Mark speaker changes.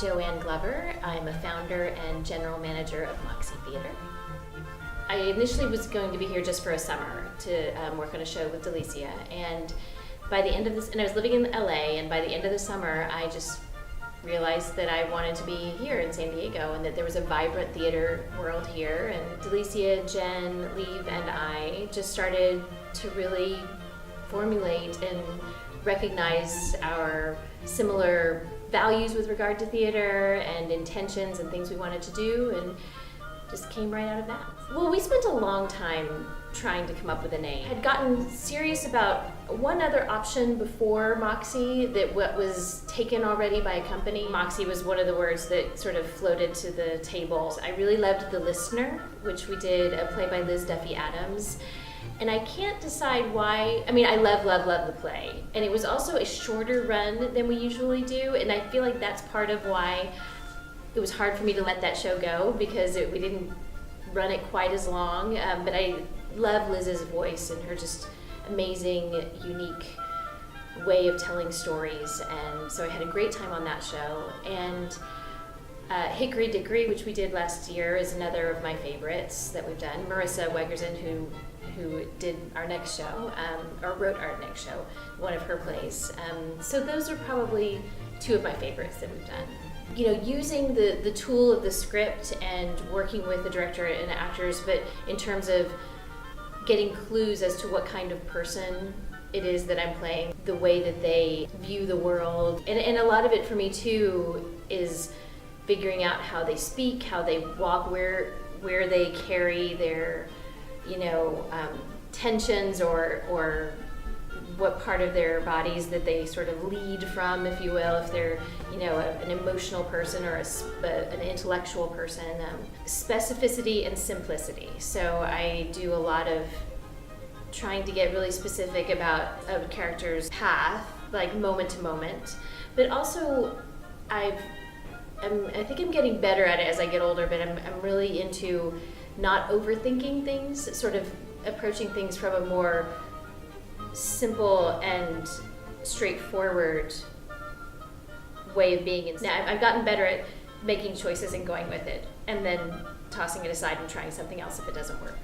Speaker 1: Joanne Glover. I'm a founder and general manager of MOXIE Theatre. I initially was going to be here just for a summer to work on a show with Delicia, and by the end of this, and I was living in LA, and by the end of the summer I just realized that I wanted to be here in San Diego and that there was a vibrant theater world here, and Delicia, Jen, Lieve, and I just started to really formulate and recognize our similar values with regard to theater and intentions and things we wanted to do, and just came right out of that. Well, we spent a long time trying to come up with a name. I'd gotten serious about one other option before MOXIE that was taken already by a company. MOXIE was one of the words that sort of floated to the table. I really loved The Listener, which we did a play by Liz Duffy Adams. And I can't decide why. I mean, I love the play. And it was also a shorter run than we usually do, and I feel like that's part of why it was hard for me to let that show go, because we didn't run it quite as long. But I love Liz's voice and her just amazing, unique way of telling stories. And so I had a great time on that show. And Hickory Dickory, which we did last year, is another of my favorites that we've done. Marissa Wegerson, who did our next show, or wrote our next show, one of her plays. So those are probably two of my favorites that we've done. You know, using the tool of the script and working with the director and actors, but in terms of getting clues as to what kind of person it is that I'm playing, the way that they view the world. And a lot of it for me too is figuring out how they speak, how they walk, where they carry their, tensions or what part of their bodies that they sort of lead from, if you will, if they're, an emotional person or an intellectual person. Specificity and simplicity. So I do a lot of trying to get really specific about a character's path, like moment to moment, but also I think I'm getting better at it as I get older, but I'm really into not overthinking things, sort of approaching things from a more simple and straightforward way of being. Now I've gotten better at making choices and going with it, and then tossing it aside and trying something else if it doesn't work.